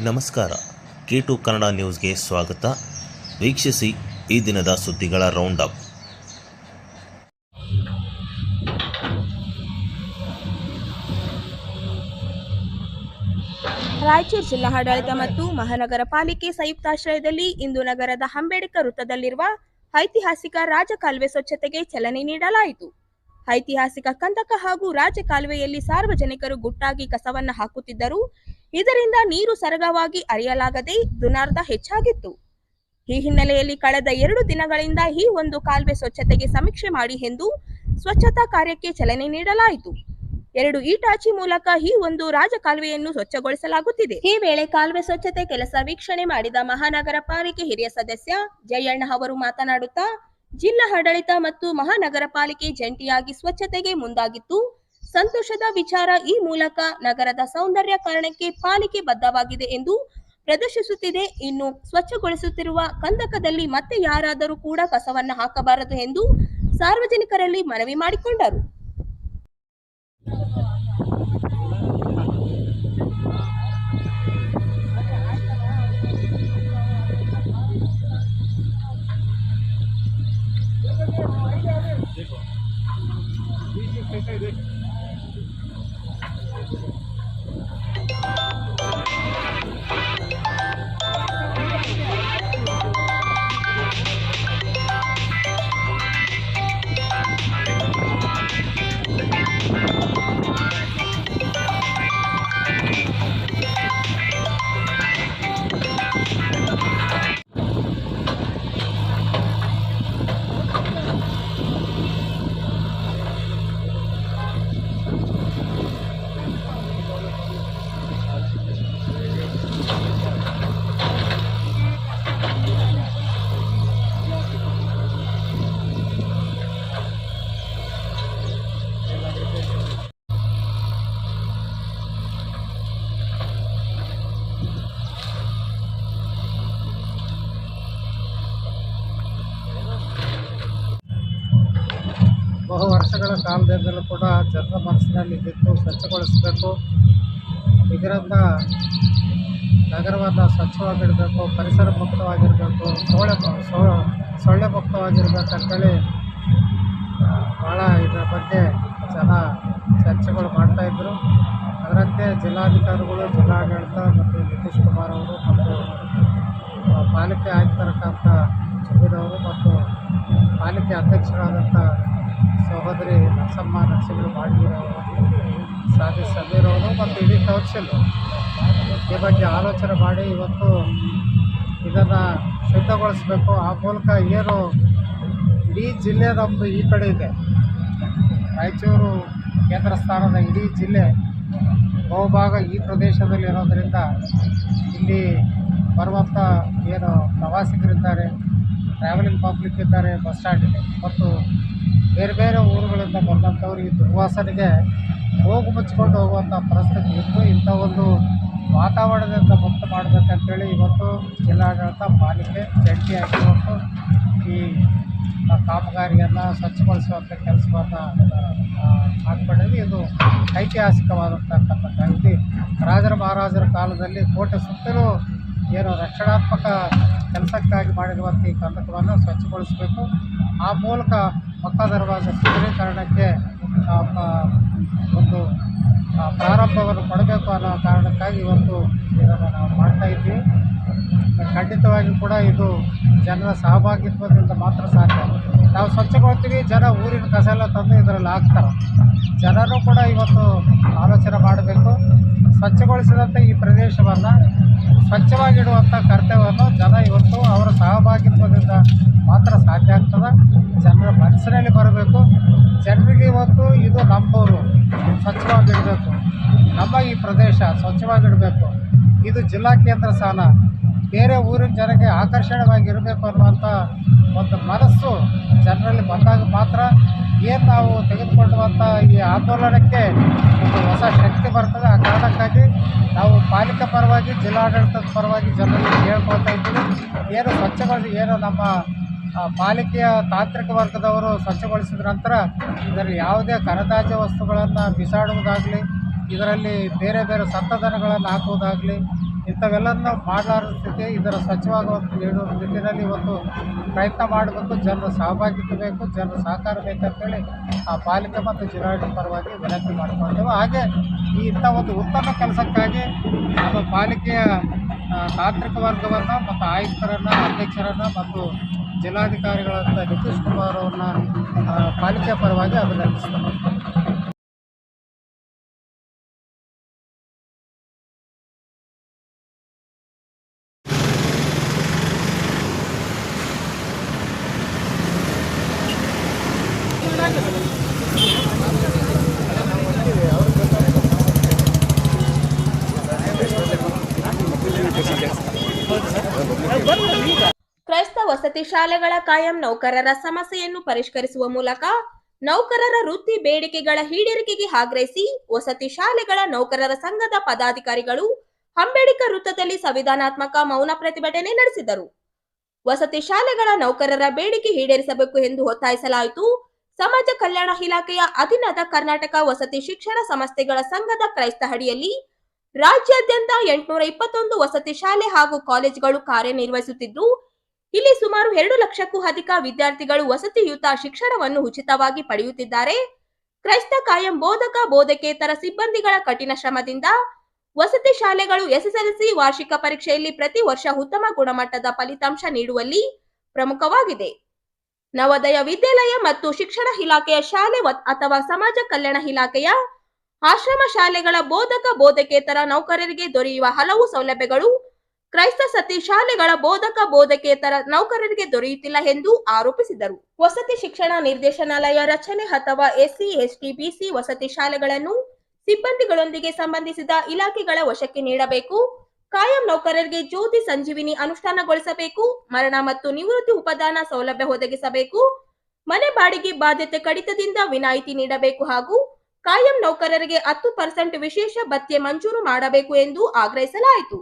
ನಮಸ್ಕಾರ. K2 ಕನ್ನಡ ನ್ಯೂಸ್ಗೆ ಸ್ವಾಗತ. ವೀಕ್ಷಿಸಿ ಈ ದಿನದ ಸುದ್ದಿಗಳ ರೌಂಡ್ ಅಪ್. ರಾಯಚೂರು ಜಿಲ್ಲಾಡಳಿತ ಮತ್ತು ಮಹಾನಗರ ಪಾಲಿಕೆ ಸಂಯುಕ್ತಾಶ್ರಯದಲ್ಲಿ ಇಂದು ನಗರದ ಅಂಬೇಡ್ಕರ್ ವೃತ್ತದಲ್ಲಿರುವ ಐತಿಹಾಸಿಕ ರಾಜಕಾಲುವೆ ಸ್ವಚ್ಛತೆಗೆ ಚಾಲನೆ ನೀಡಲಾಯಿತು. ಐತಿಹಾಸಿಕ ಕಂದಕ ಹಾಗೂ ರಾಜಕಾಲುವೆಯಲ್ಲಿ ಸಾರ್ವಜನಿಕರು ಗುಟ್ಟಾಗಿ ಕಸವನ್ನು ಹಾಕುತ್ತಿದ್ದರು. ಇದರಿಂದ ನೀರು ಸರಾಗವಾಗಿ ಹರಿಯಲಾಗದೆ ದುರ್ನಾರ್ಧ ಹೆಚ್ಚಾಗಿತ್ತು. ಈ ಹಿನ್ನೆಲೆಯಲ್ಲಿ ಕಳೆದ 2 ದಿನಗಳಿಂದ ಈ ಒಂದು ಕಾಲುವೆ ಸ್ವಚ್ಛತೆಗೆ ಸಮೀಕ್ಷೆ ಮಾಡಿ ಎಂದು ಸ್ವಚ್ಛತಾ ಕಾರ್ಯಕ್ಕೆ ಚಾಲನೆ ನೀಡಲಾಯಿತು. 2 ಈಟಾಚಿ ಮೂಲಕ ಈ ಒಂದು ರಾಜಕಾಲುವೆಯನ್ನು ಸ್ವಚ್ಛಗೊಳಿಸಲಾಗುತ್ತಿದೆ. ಈ ವೇಳೆ ಕಾಲುವೆ ಸ್ವಚ್ಛತೆ ಕೆಲಸ ವೀಕ್ಷಣೆ ಮಾಡಿದ ಮಹಾನಗರ ಪಾಲಿಕೆ ಹಿರಿಯ ಸದಸ್ಯ ಜಯಣ್ಣ ಅವರು ಮಾತನಾಡುತ್ತಾ, ಜಿಲ್ಲಾ ಆಡಳಿತ ಮತ್ತು ಮಹಾನಗರ ಪಾಲಿಕೆ ಜಂಟಿಯಾಗಿ ಸ್ವಚ್ಛತೆಗೆ ಮುಂದಾಗಿದ್ದು ಸಂತೋಷದ ವಿಚಾರ. ಈ ಮೂಲಕ ನಗರದ ಸೌಂದರ್ಯೀಕರಣಕ್ಕೆ ಪಾಲಿಕೆ ಬದ್ಧವಾಗಿದೆ ಎಂದು ಪ್ರದರ್ಶಿಸುತ್ತಿದೆ. ಇನ್ನು ಸ್ವಚ್ಛಗೊಳಿಸುತ್ತಿರುವ ಕಂದಕದಲ್ಲಿ ಮತ್ತೆ ಯಾರಾದರೂ ಕೂಡ ಕಸವನ್ನು ಹಾಕಬಾರದು ಎಂದು ಸಾರ್ವಜನಿಕರಲ್ಲಿ ಮನವಿ ಮಾಡಿಕೊಂಡರು. ಬಹು ವರ್ಷಗಳ ಕಾಲದಿಂದಲೂ ಕೂಡ ಜನರ ಮನಸ್ಸಿನಲ್ಲಿ ಬಿದ್ದು ಸ್ವಚ್ಛಗೊಳಿಸಬೇಕು. ಇದರಿಂದ ನಗರವನ್ನು ಸ್ವಚ್ಛವಾಗಿಡಬೇಕು, ಪರಿಸರ ಮುಕ್ತವಾಗಿರಬೇಕು, ಸೊಳ್ಳೆ ಮುಕ್ತವಾಗಿರ್ಬೇಕಂತೇಳಿ ಭಾಳ ಇದರ ಬಗ್ಗೆ ಜನ ಚರ್ಚೆಗಳು ಮಾಡ್ತಾಯಿದ್ರು. ಅದರಂತೆ ಜಿಲ್ಲಾಧಿಕಾರಿಗಳು, ಜಿಲ್ಲಾಡಳಿತ ಮತ್ತು ನಿತೀಶ್ ಕುಮಾರ್ ಅವರು ಮತ್ತು ಪಾಲಿಕೆ ಆಯುಕ್ತರಕ್ಕಂಥ ಜಮೀರವರು ಮತ್ತು ಪಾಲಿಕೆ ಅಧ್ಯಕ್ಷರಾದಂಥ ಸಹೋದರಿ ನರಸಿಂಹ ಬಾಡಿಗೆರವರು, ಸಾದಿ ಸಮೀರವರು ಮತ್ತು ಇಡೀ ಕೌನ್ಸಿಲ್ ಈ ಬಗ್ಗೆ ಆಲೋಚನೆ ಮಾಡಿ ಇವತ್ತು ಇದನ್ನು ಶುದ್ಧಗೊಳಿಸಬೇಕು. ಆ ಮೂಲಕ ಏನು ಇಡೀ ಜಿಲ್ಲೆ ನಮ್ಮದು ಈ ಕಡೆ ಇದೆ, ರಾಯಚೂರು ಕೇಂದ್ರ ಸ್ಥಾನದ ಇಡೀ ಜಿಲ್ಲೆ ಬಹುಭಾಗ ಈ ಪ್ರದೇಶದಲ್ಲಿ ಇರೋದರಿಂದ ಇಲ್ಲಿ ಬರುವಂಥ ಏನು ಪ್ರವಾಸಿಗರಿದ್ದಾರೆ, ಟ್ರಾವೆಲಿಂಗ್ ಪಬ್ಲಿಕ್ ಇದ್ದಾರೆ ಬಸ್ ಸ್ಟ್ಯಾಂಡಿಗೆ, ಮತ್ತು ಬೇರೆ ಬೇರೆ ಊರುಗಳಿಂದ ಬಂದಂಥವ್ರು ಈ ದುರ್ವಾಸನೆಗೆ ಹೋಗು ಮುಚ್ಚಿಕೊಂಡು ಹೋಗುವಂಥ ಪರಿಸ್ಥಿತಿ ಇತ್ತು. ಇಂಥ ಒಂದು ವಾತಾವರಣದಿಂದ ಮುಕ್ತ ಮಾಡಬೇಕಂತೇಳಿ ಇವತ್ತು ಜಿಲ್ಲಾಡಳಿತ ಪಾಲಿಕೆ ಜಂಟಿಯಾಗಿ ಇವತ್ತು ಈ ಕಾಮಗಾರಿಯನ್ನು ಸ್ವಚ್ಛಗೊಳಿಸುವಂಥ ಕೆಲಸವನ್ನು ಹಾಕ್ಕೊಂಡಿದ್ದು. ಇದು ಐತಿಹಾಸಿಕವಾದಂಥ ಇದು ರಾಜರ ಮಹಾರಾಜರ ಕಾಲದಲ್ಲಿ ಕೋಟೆ ಸುತ್ತಲೂ ಏನು ರಕ್ಷಣಾತ್ಮಕ ಕೆಲಸಕ್ಕಾಗಿ ಮಾಡಿರುವಂಥ ಈ ಕಂದಕವನ್ನು ಸ್ವಚ್ಛಗೊಳಿಸಬೇಕು. ಆ ಮೂಲಕ ಮಕ್ಕಾ ದರ್ವಾಜ ಸುಂದರೀಕರಣಕ್ಕೆ ಒಂದು ಪ್ರಾರಂಭವನ್ನು ಕೊಡಬೇಕು ಅನ್ನೋ ಕಾರಣಕ್ಕಾಗಿ ಇವತ್ತು ಇದನ್ನು ನಾವು ಮಾಡ್ತಾಯಿದ್ದೀವಿ. ಖಂಡಿತವಾಗಿ ಕೂಡ ಇದು ಜನರ ಸಹಭಾಗಿತ್ವದಿಂದ ಮಾತ್ರ ಸಾಧ್ಯ. ನಾವು ಸ್ವಚ್ಛಗೊಳ್ತೀವಿ, ಜನ ಊರಿನ ಕಸ ಎಲ್ಲ ತಂದು ಇದರಲ್ಲಿ ಹಾಕ್ತಾರೆ. ಜನರು ಕೂಡ ಇವತ್ತು ಆಲೋಚನೆ ಮಾಡಬೇಕು. ಸ್ವಚ್ಛಗೊಳಿಸಿದಂಥ ಈ ಪ್ರದೇಶವನ್ನು ಸ್ವಚ್ಛವಾಗಿಡುವಂಥ ಕರ್ತವ್ಯವನ್ನು ಜನ ಇವತ್ತು ಅವರ ಸಹಭಾಗಿತ್ವದಿಂದ ಮಾತ್ರ ಸಾಧ್ಯ ಆಗ್ತದೆ. ಜನರ ಮನಸ್ಸಿನಲ್ಲಿ ಬರಬೇಕು. ಜನರಿಗೆ ಇವತ್ತು ಇದು ನಮ್ಮೂರು, ಸ್ವಚ್ಛವಾಗಿಡಬೇಕು, ನಮ್ಮ ಈ ಪ್ರದೇಶ ಸ್ವಚ್ಛವಾಗಿಡಬೇಕು, ಇದು ಜಿಲ್ಲಾ ಕೇಂದ್ರ ಸ್ಥಾನ, ಬೇರೆ ಊರಿನ ಜನರಿಗೆ ಆಕರ್ಷಣವಾಗಿರಬೇಕು ಅನ್ನುವಂಥ ಒಂದು ಮನಸ್ಸು ಜನರಲ್ಲಿ ಬಂದಾಗ ಮಾತ್ರ ಏನು ನಾವು ತೆಗೆದುಕೊಳ್ಳುವಂಥ ಈ ಆಂದೋಲನಕ್ಕೆ ಒಂದು ಹೊಸ ಶಕ್ತಿ ಬರ್ತದೆ. ಆ ಕಾರಣಕ್ಕಾಗಿ ನಾವು ಪಾಲಿಕೆ ಪರವಾಗಿ, ಜಿಲ್ಲಾಡಳಿತದ ಪರವಾಗಿ ಜನರಲ್ಲಿ ಕೇಳ್ಕೊಳ್ತಾ ಇದ್ದೀವಿ. ಏನು ಸ್ವಚ್ಛಗೊಳಿಸಿ ಏನು ನಮ್ಮ ಪಾಲಿಕೆಯ ತಾಂತ್ರಿಕ ವರ್ಗದವರು ಸ್ವಚ್ಛಗೊಳಿಸಿದ ನಂತರ ಇದರಲ್ಲಿ ಯಾವುದೇ ಘನತ್ಯಾಜ್ಯ ವಸ್ತುಗಳನ್ನು ಬಿಸಾಡುವುದಾಗಲಿ, ಇದರಲ್ಲಿ ಬೇರೆ ಬೇರೆ ಸಂತಧನಗಳನ್ನು ಹಾಕುವುದಾಗಲಿ, ಇಂಥವೆಲ್ಲವನ್ನು ಮಾಡಲಾರದ ಸ್ಥಿತಿ. ಇದರ ಸ್ವಚ್ಛವಾಗುವಂಥ ನೀಡುವ ನಿಟ್ಟಿನಲ್ಲಿ ಇವತ್ತು ಪ್ರಯತ್ನ ಮಾಡಬೇಕು, ಜನರ ಸಹಭಾಗಿತ್ವ ಬೇಕು, ಜನರ ಸಹಕಾರ ಬೇಕಂತೇಳಿ ಆ ಪಾಲಿಕೆ ಮತ್ತು ಜಿಲ್ಲಾಡಳಿತ ಪರವಾಗಿ ವಿನಂತಿ ಮಾಡಿಕೊಳ್ತೇವೆ. ಹಾಗೆ ಈ ಇಂಥ ಒಂದು ಉತ್ತಮ ಕೆಲಸಕ್ಕಾಗಿ ನಮ್ಮ ಪಾಲಿಕೆಯ ತಾಂತ್ರಿಕ ವರ್ಗವನ್ನು ಮತ್ತು ಆಯುಕ್ತರನ್ನು, ಅಧ್ಯಕ್ಷರನ್ನು ಮತ್ತು ಜಿಲ್ಲಾಧಿಕಾರಿಗಳಂತ ನಿತೀಶ್ ಕುಮಾರ್ ಅವ್ರನ್ನ ಪಾಲಿಕೆಯ ಪರವಾಗಿ ಅಭಿನಂದಿಸ್ತೇನೆ. ಕ್ರೈಸ್ತ ವಸತಿ ಶಾಲೆಗಳ ಕಾಯಂ ನೌಕರರ ಸಮಸ್ಯೆಯನ್ನು ಪರಿಷ್ಕರಿಸುವ ಮೂಲಕ ನೌಕರರ ವೃತ್ತಿ ಬೇಡಿಕೆಗಳ ಈಡೇರಿಕೆಗೆ ಆಗ್ರಹಿಸಿ ವಸತಿ ಶಾಲೆಗಳ ನೌಕರರ ಸಂಘದ ಪದಾಧಿಕಾರಿಗಳು ಅಂಬೇಡ್ಕರ್ ವೃತ್ತದಲ್ಲಿ ಸಂವಿಧಾನಾತ್ಮಕ ಮೌನ ಪ್ರತಿಭಟನೆ ನಡೆಸಿದರು. ವಸತಿ ಶಾಲೆಗಳ ನೌಕರರ ಬೇಡಿಕೆ ಈಡೇರಿಸಬೇಕು ಎಂದು ಒತ್ತಾಯಿಸಲಾಯಿತು. ಸಮಾಜ ಕಲ್ಯಾಣ ಇಲಾಖೆಯ ಅಧೀನದ ಕರ್ನಾಟಕ ವಸತಿ ಶಿಕ್ಷಣ ಸಂಸ್ಥೆಗಳ ಸಂಘದ ಕ್ರೈಸ್ತ ಅಡಿಯಲ್ಲಿ ರಾಜ್ಯಾದ್ಯಂತ 821 ವಸತಿ ಶಾಲೆ ಹಾಗೂ ಕಾಲೇಜುಗಳು ಕಾರ್ಯನಿರ್ವಹಿಸುತ್ತಿದ್ದು, ಇಲ್ಲಿ ಸುಮಾರು 2 ಲಕ್ಷಕ್ಕೂ ಅಧಿಕ ವಿದ್ಯಾರ್ಥಿಗಳು ವಸತಿಯುತ ಶಿಕ್ಷಣವನ್ನು ಉಚಿತವಾಗಿ ಪಡೆಯುತ್ತಿದ್ದಾರೆ. ಕ್ರೈಸ್ತ ಕಾಯಂ ಬೋಧಕ ಬೋಧಕೇತರ ಸಿಬ್ಬಂದಿಗಳ ಕಠಿಣ ಶ್ರಮದಿಂದ ವಸತಿ ಶಾಲೆಗಳು ಎಸ್ಎಸ್ಎಲ್ಸಿ ವಾರ್ಷಿಕ ಪರೀಕ್ಷೆಯಲ್ಲಿ ಪ್ರತಿ ವರ್ಷ ಉತ್ತಮ ಗುಣಮಟ್ಟದ ಫಲಿತಾಂಶ ನೀಡುವಲ್ಲಿ ಪ್ರಮುಖವಾಗಿದೆ. ನವೋದಯ ವಿದ್ಯಾಲಯ ಮತ್ತು ಶಿಕ್ಷಣ ಇಲಾಖೆಯ ಶಾಲೆ ಅಥವಾ ಸಮಾಜ ಕಲ್ಯಾಣ ಇಲಾಖೆಯ ಆಶ್ರಮ ಶಾಲೆಗಳ ಬೋಧಕ ಬೋಧಕೇತರ ನೌಕರರಿಗೆ ದೊರೆಯುವ ಹಲವು ಸೌಲಭ್ಯಗಳು ಕ್ರೈಸ್ತ ಸತಿ ಶಾಲೆಗಳ ಬೋಧಕ ಬೋಧಕೇತರ ನೌಕರರಿಗೆ ದೊರೆಯುತ್ತಿಲ್ಲ ಎಂದು ಆರೋಪಿಸಿದರು. ವಸತಿ ಶಿಕ್ಷಣ ನಿರ್ದೇಶನಾಲಯ ರಚನೆ ಅಥವಾ ಎಸ್ಸಿ, ಎಸ್ಟಿ, ಬಿಸಿ ವಸತಿ ಶಾಲೆಗಳನ್ನು ಸಿಬ್ಬಂದಿಗಳೊಂದಿಗೆ ಸಂಬಂಧಿಸಿದ ಇಲಾಖೆಗಳ ವಶಕ್ಕೆ ನೀಡಬೇಕು. ಕಾಯಂ ನೌಕರರಿಗೆ ಜ್ಯೋತಿ ಸಂಜೀವಿನಿ ಅನುಷ್ಠಾನಗೊಳಿಸಬೇಕು. ಮರಣ ಮತ್ತು ನಿವೃತ್ತಿ ಉಪದಾನ ಸೌಲಭ್ಯ ಒದಗಿಸಬೇಕು. ಮನೆ ಬಾಡಿಗೆ ಬಾಧ್ಯತೆ ಕಡಿತದಿಂದ ವಿನಾಯಿತಿ ನೀಡಬೇಕು ಹಾಗೂ ಕಾಯಂ ನೌಕರರಿಗೆ 10% ವಿಶೇಷ ಭತ್ಯೆ ಮಂಜೂರು ಮಾಡಬೇಕು ಎಂದು ಆಗ್ರಹಿಸಲಾಯಿತು.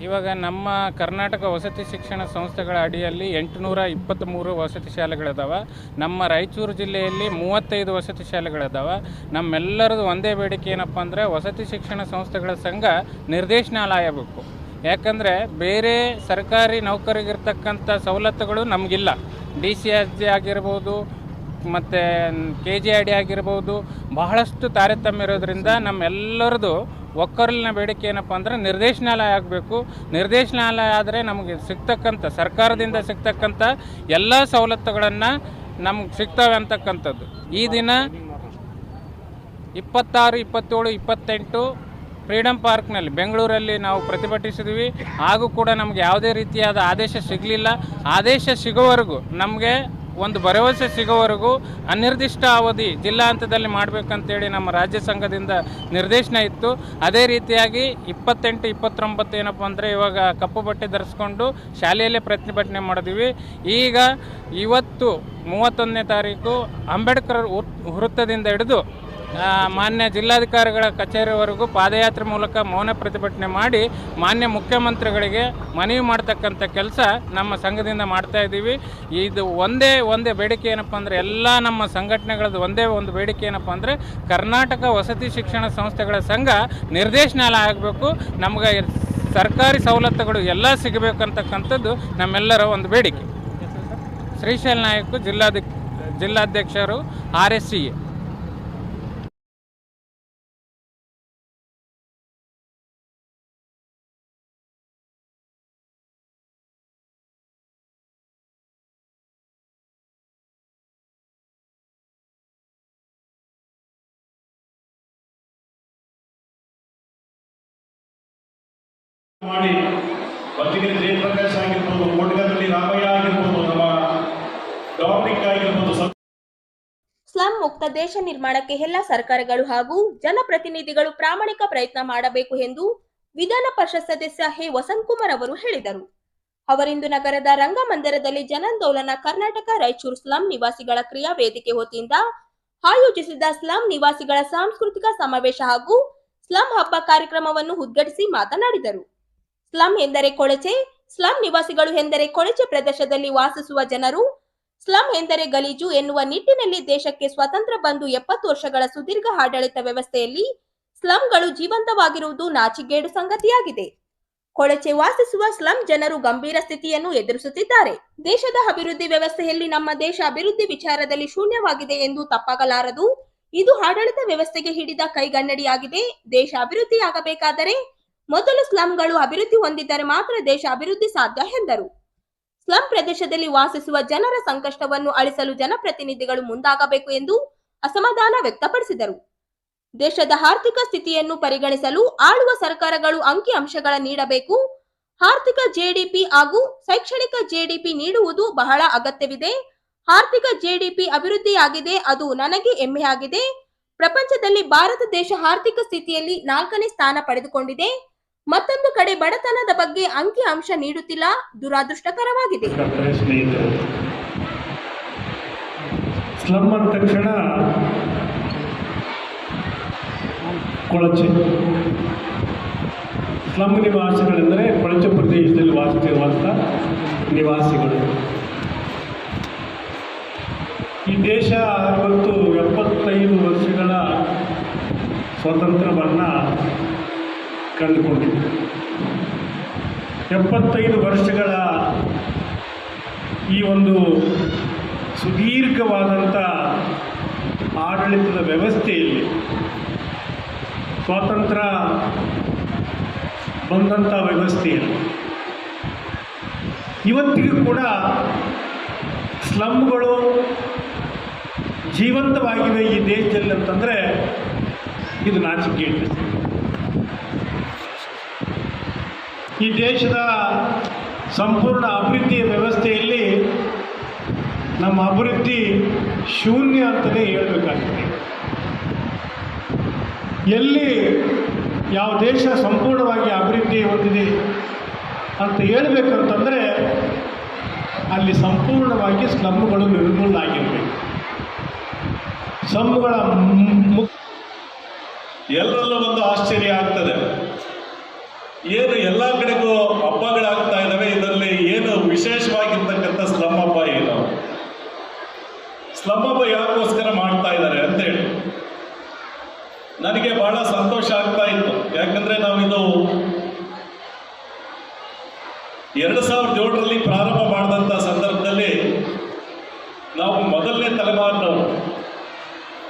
ಇವಾಗ ನಮ್ಮ ಕರ್ನಾಟಕ ವಸತಿ ಶಿಕ್ಷಣ ಸಂಸ್ಥೆಗಳ ಅಡಿಯಲ್ಲಿ 823 ವಸತಿ ಶಾಲೆಗಳಿದಾವೆ. ನಮ್ಮ ರಾಯಚೂರು ಜಿಲ್ಲೆಯಲ್ಲಿ 35 ವಸತಿ ಶಾಲೆಗಳಿದಾವೆ. ನಮ್ಮೆಲ್ಲರದು ಒಂದೇ ಬೇಡಿಕೆ ಏನಪ್ಪ ಅಂದರೆ ವಸತಿ ಶಿಕ್ಷಣ ಸಂಸ್ಥೆಗಳ ಸಂಘ ನಿರ್ದೇಶನಾಲಯ ಬೇಕು. ಯಾಕಂದರೆ ಬೇರೆ ಸರ್ಕಾರಿ ನೌಕರಿಗಿರ್ತಕ್ಕಂಥ ಸವಲತ್ತುಗಳು ನಮಗಿಲ್ಲ. DCRG ಆಗಿರ್ಬೋದು ಮತ್ತು KGID ಆಗಿರ್ಬೋದು, ಬಹಳಷ್ಟು ತಾರತಮ್ಯ ಇರೋದ್ರಿಂದ ನಮ್ಮೆಲ್ಲರದು ಒಕ್ಕಲಿನ ಬೇಡಿಕೆ ಏನಪ್ಪ ಅಂದರೆ ನಿರ್ದೇಶನಾಲಯ ಆಗಬೇಕು. ನಿರ್ದೇಶನಾಲಯ ಆದರೆ ನಮಗೆ ಸಿಗ್ತಕ್ಕಂಥ ಸರ್ಕಾರದಿಂದ ಸಿಗ್ತಕ್ಕಂಥ ಎಲ್ಲ ಸವಲತ್ತುಗಳನ್ನು ನಮ್ಗೆ ಸಿಗ್ತವೆ ಅಂತಕ್ಕಂಥದ್ದು. ಈ ದಿನ 26, 27, 28 ಫ್ರೀಡಮ್ ಪಾರ್ಕ್ನಲ್ಲಿ ಬೆಂಗಳೂರಲ್ಲಿ ನಾವು ಪ್ರತಿಭಟಿಸಿದ್ವಿ. ಹಾಗೂ ಕೂಡ ನಮಗೆ ಯಾವುದೇ ರೀತಿಯಾದ ಆದೇಶ ಸಿಗಲಿಲ್ಲ. ಆದೇಶ ಸಿಗೋವರೆಗೂ ನಮಗೆ ಒಂದು ಭರವಸೆ ಸಿಗೋವರೆಗೂ ಅನಿರ್ದಿಷ್ಟ ಅವಧಿ ಜಿಲ್ಲಾ ಹಂತದಲ್ಲಿ ಮಾಡಬೇಕಂತೇಳಿ ನಮ್ಮ ರಾಜ್ಯ ಸಂಘದಿಂದ ನಿರ್ದೇಶನ ಇತ್ತು. ಅದೇ ರೀತಿಯಾಗಿ 28, 29 ಏನಪ್ಪ ಅಂದರೆ ಇವಾಗ ಕಪ್ಪು ಬಟ್ಟೆ ಧರಿಸ್ಕೊಂಡು ಶಾಲೆಯಲ್ಲೇ ಪ್ರತಿಭಟನೆ ಮಾಡಿದ್ವಿ. ಈಗ ಇವತ್ತು 31ನೇ ತಾರೀಕು ಅಂಬೇಡ್ಕರ್ ವೃತ್ತದಿಂದ ಹಿಡಿದು ಮಾನ್ಯ ಜಿಲ್ಲಾಧಿಕಾರಿಗಳ ಕಚೇರಿವರೆಗೂ ಪಾದಯಾತ್ರೆ ಮೂಲಕ ಮೌನ ಪ್ರತಿಭಟನೆ ಮಾಡಿ ಮಾನ್ಯ ಮುಖ್ಯಮಂತ್ರಿಗಳಿಗೆ ಮನವಿ ಮಾಡ್ತಕ್ಕಂಥ ಕೆಲಸ ನಮ್ಮ ಸಂಘದಿಂದ ಮಾಡ್ತಾ ಇದ್ದೀವಿ. ಇದು ಒಂದೇ ಬೇಡಿಕೆ ಏನಪ್ಪ ಅಂದರೆ ಎಲ್ಲ ನಮ್ಮ ಸಂಘಟನೆಗಳದ್ದು ಒಂದೇ ಒಂದು ಬೇಡಿಕೆ ಏನಪ್ಪ ಅಂದರೆ ಕರ್ನಾಟಕ ವಸತಿ ಶಿಕ್ಷಣ ಸಂಸ್ಥೆಗಳ ಸಂಘ ನಿರ್ದೇಶನಾಲಯ ಆಗಬೇಕು. ನಮ್ಗೆ ಸರ್ಕಾರಿ ಸವಲತ್ತುಗಳು ಎಲ್ಲ ಸಿಗಬೇಕಂತಕ್ಕಂಥದ್ದು ನಮ್ಮೆಲ್ಲರ ಒಂದು ಬೇಡಿಕೆ. ಶ್ರೀಶೈಲ್ ನಾಯಕ್, ಜಿಲ್ಲಾಧ್ಯಕ್ಷರು, RSCA. ಮಾಡಿ ಬತ್ತಿಗೆರೆ ಜಯಪ್ರಕಾಶ್ ಆಗಿರ್ಬೋದು, ಕೊಡಗದಲ್ಲಿ ರಾಮಯ್ಯ ಆಗಿರ್ಬೋದು, ನಮ್ಮ ಡಾಮಿನಿಕ್ ಆಗಿರ್ಬೋದು. ಸ್ಲಂ ಮುಕ್ತ ದೇಶ ನಿರ್ಮಾಣಕ್ಕೆ ಎಲ್ಲ ಸರ್ಕಾರಗಳು ಹಾಗೂ ಜನಪ್ರತಿನಿಧಿಗಳು ಪ್ರಾಮಾಣಿಕ ಪ್ರಯತ್ನ ಮಾಡಬೇಕು ಎಂದು ವಿಧಾನ ಪರಿಷತ್ ಸದಸ್ಯ ಹೇ ವಸಂತ್ ಕುಮಾರ್ ಅವರು ಹೇಳಿದರು. ಅವರಿಂದು ನಗರದ ರಂಗಮಂದಿರದಲ್ಲಿ ಜನಾಂದೋಲನ ಕರ್ನಾಟಕ ರಾಯಚೂರು ಸ್ಲಂ ನಿವಾಸಿಗಳ ಕ್ರಿಯಾ ವೇದಿಕೆ ವತಿಯಿಂದ ಆಯೋಜಿಸಿದ್ದ ಸ್ಲಂ ನಿವಾಸಿಗಳ ಸಾಂಸ್ಕೃತಿಕ ಸಮಾವೇಶ ಹಾಗೂ ಸ್ಲಂ ಹಬ್ಬ ಕಾರ್ಯಕ್ರಮವನ್ನು ಉದ್ಘಾಟಿಸಿ ಮಾತನಾಡಿದರು. ಸ್ಲಂ ಎಂದರೆ ಕೊಳಚೆ, ಸ್ಲಂ ನಿವಾಸಿಗಳು ಎಂದರೆ ಕೊಳಚೆ ಪ್ರದೇಶದಲ್ಲಿ ವಾಸಿಸುವ ಜನರು, ಸ್ಲಂ ಎಂದರೆ ಗಲೀಜು ಎನ್ನುವ ನಿಟ್ಟಿನಲ್ಲಿ ದೇಶಕ್ಕೆ ಸ್ವಾತಂತ್ರ್ಯ ಬಂದು 70 ವರ್ಷಗಳ ಸುದೀರ್ಘ ಆಡಳಿತ ವ್ಯವಸ್ಥೆಯಲ್ಲಿ ಸ್ಲಂಗಳು ಜೀವಂತವಾಗಿರುವುದು ನಾಚಿಗೇಡು ಸಂಗತಿಯಾಗಿದೆ. ಕೊಳಚೆ ವಾಸಿಸುವ ಸ್ಲಂ ಜನರು ಗಂಭೀರ ಸ್ಥಿತಿಯನ್ನು ಎದುರಿಸುತ್ತಿದ್ದಾರೆ. ದೇಶದ ಅಭಿವೃದ್ಧಿ ವ್ಯವಸ್ಥೆಯಲ್ಲಿ ನಮ್ಮ ದೇಶ ಅಭಿವೃದ್ಧಿ ವಿಚಾರದಲ್ಲಿ ಶೂನ್ಯವಾಗಿದೆ ಎಂದು ತಪ್ಪಾಗಲಾರದು. ಇದು ಆಡಳಿತ ವ್ಯವಸ್ಥೆಗೆ ಹಿಡಿದ ಕೈಗನ್ನಡಿಯಾಗಿದೆ. ದೇಶ ಅಭಿವೃದ್ಧಿಯಾಗಬೇಕಾದರೆ ಮೊದಲು ಸ್ಲಂಗಳು ಅಭಿವೃದ್ಧಿ ಹೊಂದಿದ್ದರೆ ಮಾತ್ರ ದೇಶ ಅಭಿವೃದ್ಧಿ ಸಾಧ್ಯ ಎಂದರು. ಸ್ಲಂ ಪ್ರದೇಶದಲ್ಲಿ ವಾಸಿಸುವ ಜನರ ಸಂಕಷ್ಟವನ್ನು ಅಳಿಸಲು ಜನಪ್ರತಿನಿಧಿಗಳು ಮುಂದಾಗಬೇಕು ಎಂದು ಅಸಮಾಧಾನ ವ್ಯಕ್ತಪಡಿಸಿದರು. ದೇಶದ ಆರ್ಥಿಕ ಸ್ಥಿತಿಯನ್ನು ಪರಿಗಣಿಸಲು ಆಳುವ ಸರ್ಕಾರಗಳು ಅಂಕಿ ಅಂಶಗಳ ನೀಡಬೇಕು. ಆರ್ಥಿಕ ಜೆಡಿಪಿ ಹಾಗೂ ಶೈಕ್ಷಣಿಕ ಜೆಡಿಪಿ ನೀಡುವುದು ಬಹಳ ಅಗತ್ಯವಿದೆ. ಆರ್ಥಿಕ ಜೆಡಿಪಿ ಅಭಿವೃದ್ಧಿಯಾಗಿದೆ, ಅದು ನನಗೆ ಹೆಮ್ಮೆಯಾಗಿದೆ. ಪ್ರಪಂಚದಲ್ಲಿ ಭಾರತ ದೇಶ ಆರ್ಥಿಕ ಸ್ಥಿತಿಯಲ್ಲಿ 4ನೇ ಸ್ಥಾನ ಪಡೆದುಕೊಂಡಿದೆ. ಮತ್ತೊಂದು ಕಡೆ ಬಡತನದ ಬಗ್ಗೆ ಅಂಕಿ ಅಂಶ ನೀಡುತ್ತಿಲ್ಲ, ದುರಾದೃಷ್ಟಕರವಾಗಿದೆ. ಸ್ಲಮ್ ಅಂದ ತಕ್ಷಣ ಕೊಳಚೆ, ಸ್ಲಮ್ ನಿವಾಸಿಗಳೆಂದರೆ ಕೊಳಚೆ ಪ್ರದೇಶದಲ್ಲಿ ವಾಸಿಸುವಂಥ ನಿವಾಸಿಗಳು. ಈ ದೇಶ ಇವತ್ತು 75 ವರ್ಷಗಳ ಸ್ವಾತಂತ್ರ್ಯವನ್ನು ಕಂಡುಕೊಂಡಿದೆ. 75 ವರ್ಷಗಳ ಈ ಒಂದು ಸುದೀರ್ಘವಾದಂಥ ಆಡಳಿತದ ವ್ಯವಸ್ಥೆಯಲ್ಲಿ ಸ್ವಾತಂತ್ರ್ಯ ಬಂದಂಥ ವ್ಯವಸ್ಥೆಯಲ್ಲಿ ಇವತ್ತಿಗೂ ಕೂಡ ಸ್ಲಮ್ಗಳು ಜೀವಂತವಾಗಿವೆ ಈ ದೇಶದಲ್ಲಿ ಅಂತಂದರೆ ಇದು ನಾಚಿಕೆಗೇಡು. ಈ ದೇಶದ ಸಂಪೂರ್ಣ ಅಭಿವೃದ್ಧಿಯ ವ್ಯವಸ್ಥೆಯಲ್ಲಿ ನಮ್ಮ ಅಭಿವೃದ್ಧಿ ಶೂನ್ಯ ಅಂತಲೇ ಹೇಳಬೇಕಾಗ್ತದೆ. ಎಲ್ಲಿ ಯಾವ ದೇಶ ಸಂಪೂರ್ಣವಾಗಿ ಅಭಿವೃದ್ಧಿ ಹೊಂದಿದೆ ಅಂತ ಹೇಳಬೇಕಂತಂದರೆ ಅಲ್ಲಿ ಸಂಪೂರ್ಣವಾಗಿ ಸ್ಲಮ್ಗಳು ನಿರ್ಮೂಲನೆ ಆಗಿರಬೇಕು. ಸ್ಲಮ್ಗಳ ಎಲ್ಲರಲ್ಲೂ ಒಂದು ಆಶ್ಚರ್ಯ ಆಗ್ತದೆ, ಏನು ಎಲ್ಲ ಕಡೆಗೂ ಹಬ್ಬಗಳಾಗ್ತಾ ಇದ್ದಾವೆ, ಇದರಲ್ಲಿ ಏನು ವಿಶೇಷವಾಗಿರ್ತಕ್ಕಂಥ ಸ್ಲಮ್ ಹಬ್ಬ ಏನು, ಸ್ಲಮ್ ಹಬ್ಬ ಯಾಕೋಸ್ಕರ ಮಾಡ್ತಾ ಇದ್ದಾರೆ ಅಂತೇಳಿ ನನಗೆ ಬಹಳ ಸಂತೋಷ ಆಗ್ತಾ ಇತ್ತು. ಯಾಕಂದರೆ ನಾವಿದು 2007ರಲ್ಲಿ ಪ್ರಾರಂಭ ಮಾಡಿದಂಥ ಸಂದರ್ಭದಲ್ಲಿ ನಾವು ಮೊದಲನೇ ತಲೆಮಾರಿನವರು,